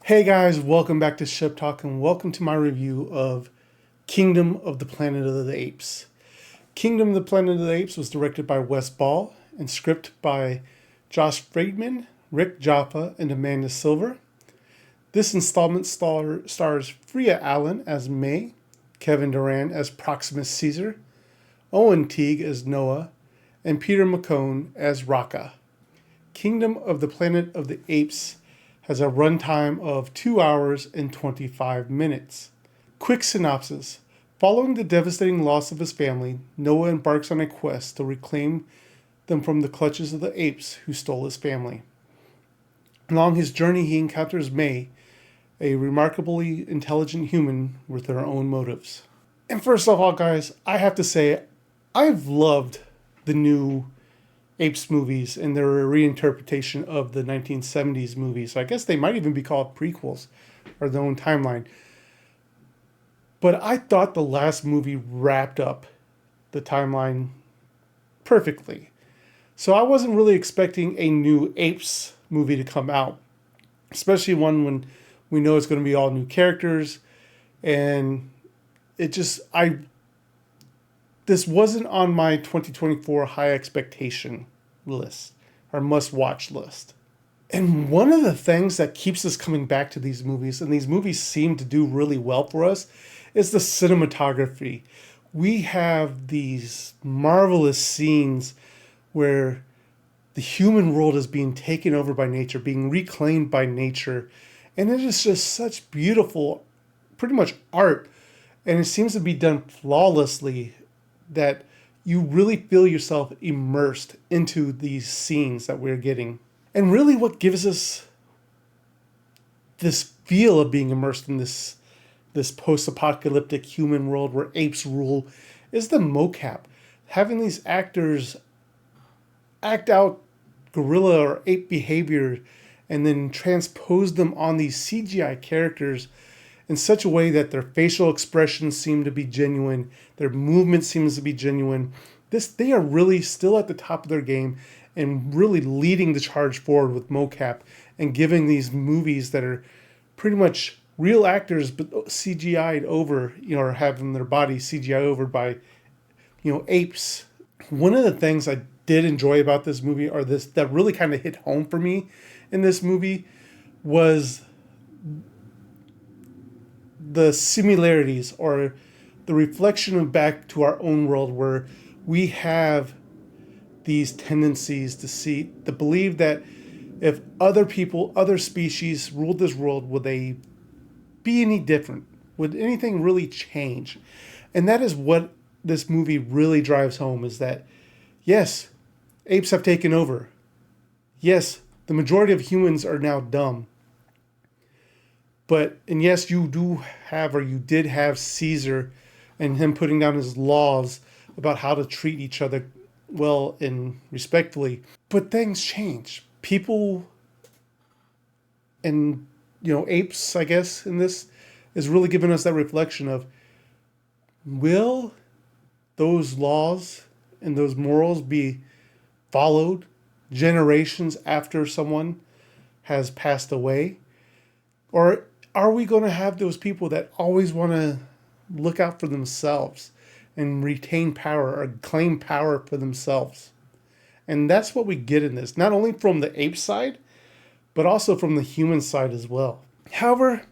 Hey guys, welcome back to Ship Talk and welcome to my review of Kingdom of the Planet of the Apes. Kingdom of the Planet of the Apes was directed by Wes Ball and script by Josh Friedman, Rick Jaffa, and Amanda Silver. This installment stars Freya Allen as May, Kevin Durant as Proximus Caesar, Owen Teague as Noah, and Peter McCone as Raka. Kingdom of the Planet of the Apes has a runtime of 2 hours and 25 minutes. Quick synopsis. Following the devastating loss of his family, Noah embarks on a quest to reclaim them from the clutches of the apes who stole his family. Along his journey, he encounters May, a remarkably intelligent human with her own motives. And first of all, guys, I have to say, I've loved the new Apes movies and their reinterpretation of the 1970s movies. I guess they might even be called prequels or their own timeline. But I thought the last movie wrapped up the timeline perfectly. So I wasn't really expecting a new Apes movie to come out, especially one when we know it's going to be all new characters. And this wasn't on my 2024 high expectation list or must watch list. And one of the things that keeps us coming back to these movies, and these movies seem to do really well for us, is the cinematography. We have these marvelous scenes where the human world is being taken over by nature, being reclaimed by nature. And it is just such beautiful, pretty much art. And it seems to be done flawlessly that you really feel yourself immersed into these scenes that we're getting. And really what gives us this feel of being immersed in this post-apocalyptic human world where apes rule is the mocap. Having these actors act out gorilla or ape behavior and then transpose them on these CGI characters in such a way that their facial expressions seem to be genuine, their movement seems to be genuine. They are really still at the top of their game and really leading the charge forward with mocap and giving these movies that are pretty much real actors but CGI'd over, or having their bodies CGI over by, apes. One of the things I did enjoy about this movie, or that really kind of hit home for me in this movie, was the similarities or the reflection of back to our own world, where we have these tendencies to believe that if other people, other species ruled this world, would they be any different? Would anything really change? And that is what this movie really drives home, is that yes, apes have taken over. Yes, the majority of humans are now dumb. And yes, you did have Caesar and him putting down his laws about how to treat each other well and respectfully. But things change. People and, apes, I guess, in this is really giving us that reflection of, will those laws and those morals be followed generations after someone has passed away? Or are we going to have those people that always want to look out for themselves and retain power or claim power for themselves? And that's what we get in this, not only from the ape side, but also from the human side as well. However,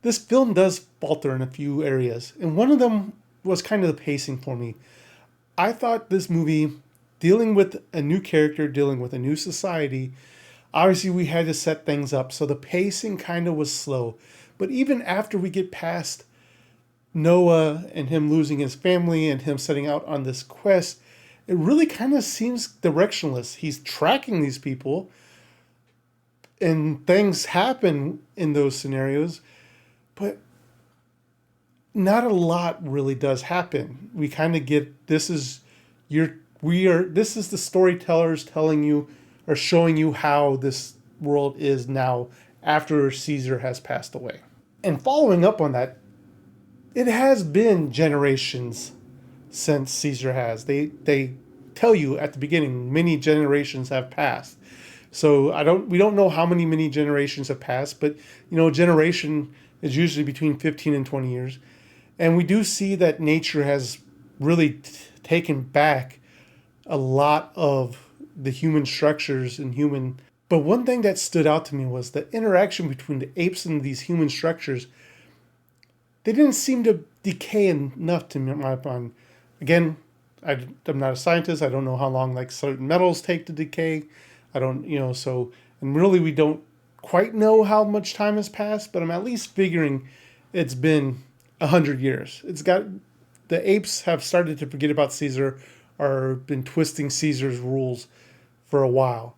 this film does falter in a few areas, and one of them was kind of the pacing for me. I thought this movie, dealing with a new character, dealing with a new society, obviously we had to set things up, so the pacing kind of was slow. But even after we get past Noah and him losing his family and him setting out on this quest, it really kind of seems directionless. He's tracking these people and things happen in those scenarios, but not a lot really does happen. We kind of get, this is the storytellers telling you or showing you how this world is now after Caesar has passed away. And following up on that, it has been generations since Caesar has. They tell you at the beginning, many generations have passed. So we don't know how many generations have passed, but a generation is usually between 15 and 20 years. And we do see that nature has really taken back a lot of the human structures and human. But one thing that stood out to me was the interaction between the apes and these human structures. They didn't seem to decay enough to my mind. Again, I'm not a scientist. I don't know how long like certain metals take to decay. I don't, so, and really we don't quite know how much time has passed, but I'm at least figuring it's been 100 years. The apes have started to forget about Caesar, or been twisting Caesar's rules for a while.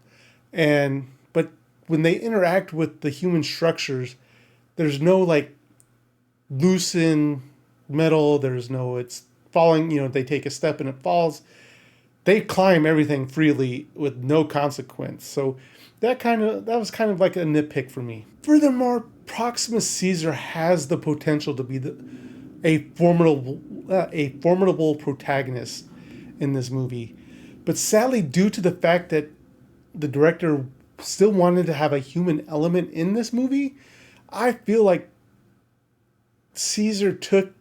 But when they interact with the human structures, there's no like loosen metal. There's no, it's falling, they take a step and it falls. They climb everything freely with no consequence. So that was kind of like a nitpick for me. Furthermore, Proxima Caesar has the potential to be a formidable protagonist in this movie. But sadly, due to the fact that the director still wanted to have a human element in this movie, I feel like Caesar took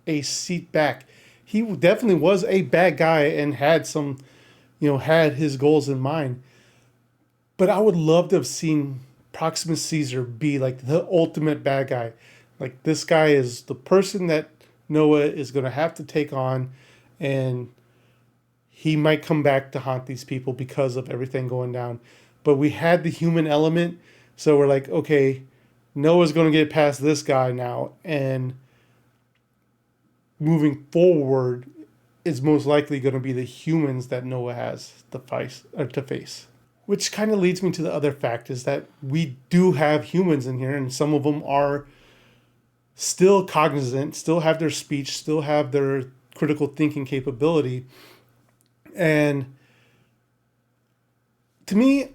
a seat back. He definitely was a bad guy and had had his goals in mind. But I would love to have seen Proxima Caesar be like the ultimate bad guy. Like, this guy is the person that Noah is going to have to take on, and he might come back to haunt these people because of everything going down. But we had the human element, so we're like, okay, Noah's going to get past this guy now, and moving forward is most likely going to be the humans that Noah has to face. Which kind of leads me to the other fact, is that we do have humans in here, and some of them are still cognizant, still have their speech, still have their critical thinking capability. And to me,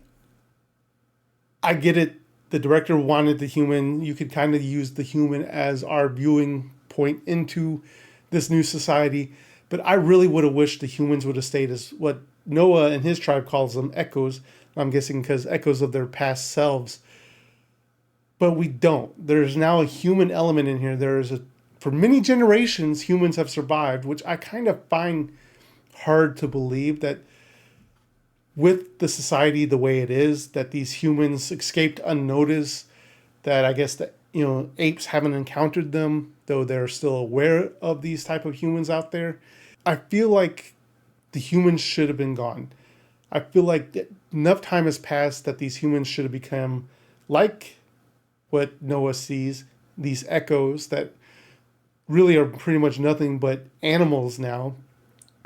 I get it. The director wanted the human. You could kind of use the human as our viewing point into this new society. But I really would have wished the humans would have stayed as what Noah and his tribe calls them, echoes. I'm guessing because echoes of their past selves. But we don't. There's now a human element in here. For many generations, humans have survived, which I kind of find hard to believe, that with the society the way it is, that these humans escaped unnoticed, that I guess that, apes haven't encountered them, though they're still aware of these type of humans out there. I feel like the humans should have been gone. I feel like enough time has passed that these humans should have become like what Noah sees, these echoes that really are pretty much nothing but animals now,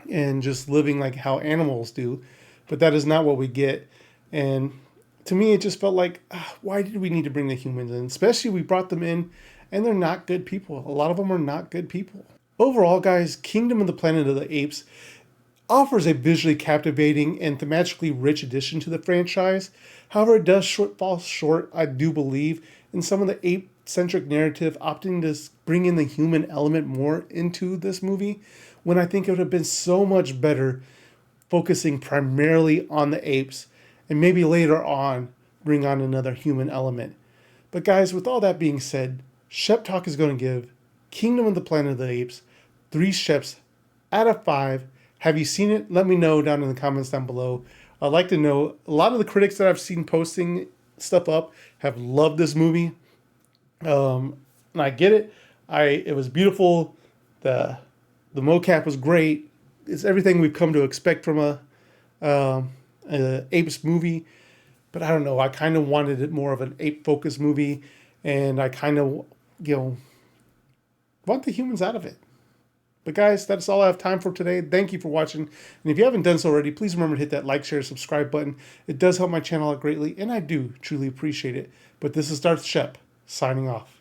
and just living like how animals do. But that is not what we get. And to me, it just felt like, why did we need to bring the humans in? Especially we brought them in, and they're not good people. A lot of them are not good people. Overall, guys, Kingdom of the Planet of the Apes offers a visually captivating and thematically rich addition to the franchise. However, it does fall short, I do believe, in some of the ape-centric narrative, opting to bring in the human element more into this movie, when I think it would have been so much better focusing primarily on the apes, and maybe later on bring on another human element. But guys, with all that being said, Shep Talk is going to give Kingdom of the Planet of the Apes 3 Sheps out of 5. Have you seen it? Let me know down in the comments down below. I'd like to know. A lot of the critics that I've seen posting stuff up have loved this movie. And I get it. It was beautiful. The mocap was great. It's everything we've come to expect from a apes movie. But I don't know. I kind of wanted it more of an ape-focused movie, and I kind of, want the humans out of it. But guys, that's all I have time for today. Thank you for watching. And if you haven't done so already, please remember to hit that like, share, subscribe button. It does help my channel out greatly, and I do truly appreciate it. But this is Darth Shep, signing off.